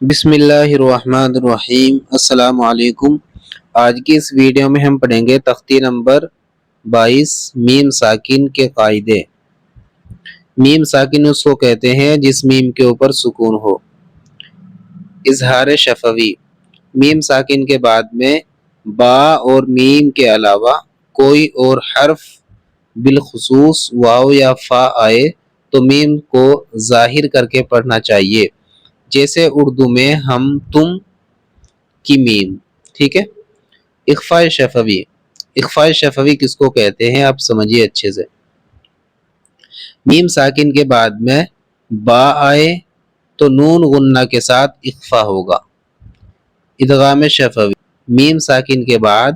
بسم اللہ الرحمن الرحیم۔ السلام علیکم۔ آج کی اس ویڈیو میں ہم پڑھیں گے تختی نمبر 22 میم ساکن کے قاعدے۔ میم ساکن اس کو کہتے ہیں جس میم کے اوپر سکون ہو۔ اظہار شفوی، میم ساکن کے بعد میں با اور میم کے علاوہ کوئی اور حرف بالخصوص واو یا فا آئے تو میم کو ظاہر کر کے پڑھنا چاہیے، جیسے اردو میں ہم تم کی میم، ٹھیک ہے۔ اخفاء شفوی، اخفاء شفوی کس کو کہتے ہیں آپ سمجھیے اچھے سے۔ میم ساکن کے بعد میں با آئے تو نون غنہ کے ساتھ اخفاء ہوگا۔ ادغام شفوی، میم ساکن کے بعد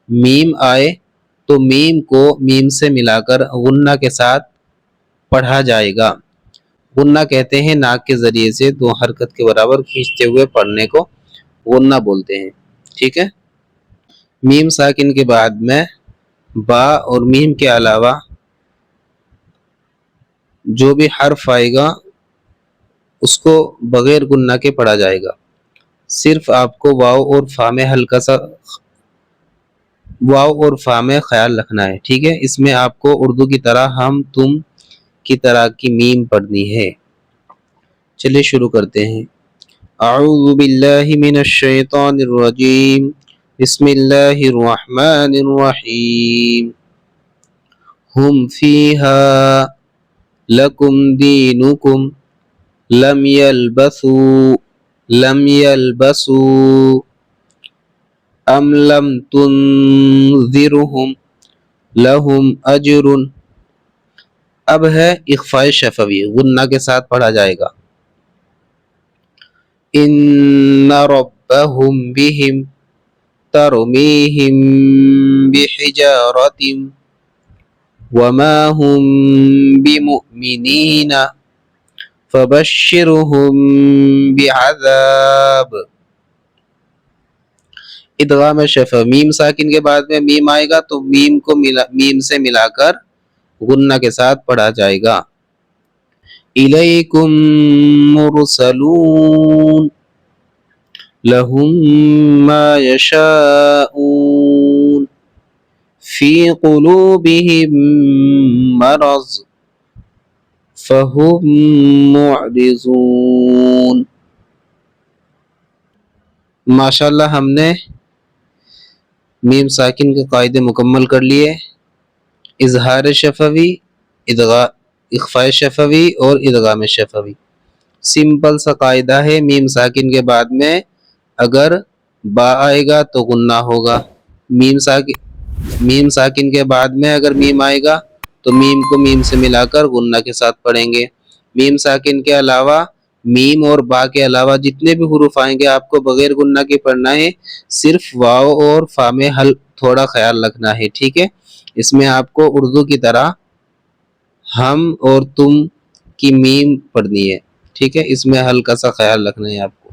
میم آئے تو میم کو میم سے ملا کر غنہ کے ساتھ پڑھا جائے گا۔ غنہ کہتے ہیں ناک کے ذریعے سے دو حرکت کے برابر کھینچتے ہوئے پڑھنے کو غنہ بولتے ہیں، ٹھیک ہے۔ میم ساکن کے بعد میں با اور میم کے علاوہ جو بھی حرف آئے گا اس کو بغیر غنہ کے پڑھا جائے گا۔ صرف آپ کو واو اور فا میں ہلکا سا واو اور فا میں خیال رکھنا ہے، ٹھیک ہے۔ اس میں آپ کو اردو کی طرح ہم تم کی طرح کی میم پڑھنی ہے۔ چلیے شروع کرتے ہیں۔ اعوذ باللہ من الشیطان الرجیم، بسم اللہ الرحمن الرحیم۔ ہم فیہا لکم دینکم لم یلبسوا ام لم تنذرہم لہم اجر۔ اب ہے اخفاء شفوی، غنہ کے ساتھ پڑھا جائے گا۔ ان ربہم بہم ترمیہم بحجارۃ وما ہم بمؤمنین فبشرہم بعذاب۔ ادغام شفوی، میم ساکن کے بعد میں میم آئے گا تو میم کو میم سے ملا کر غنہ کے ساتھ پڑھا جائے گا۔ الیکم مرسلون لہم ما یشاءون فی قلوبہم مرض فہم معرضون۔ ماشاءاللہ ہم نے میم ساکن کے قاعدے مکمل کر لیے۔ اظہار شفوی، اخفاء شفوی اور ادغام شفوی، سمپل سا قاعدہ ہے۔ میم ساکن کے بعد میں اگر با آئے گا تو غنہ ہوگا، میم ساکن کے بعد میں اگر میم آئے گا تو میم کو میم سے ملا کر غنہ کے ساتھ پڑھیں گے۔ میم ساکن کے علاوہ میم اور با کے علاوہ جتنے بھی حروف آئیں گے آپ کو بغیر غنہ کے پڑھنا ہے، صرف واو اور فا میں تھوڑا خیال رکھنا ہے، ٹھیک ہے۔ اس میں آپ کو اردو کی طرح ہم اور تم کی میم پڑھنی ہے، ٹھیک ہے۔ اس میں ہلکا سا خیال رکھنا ہے آپ کو۔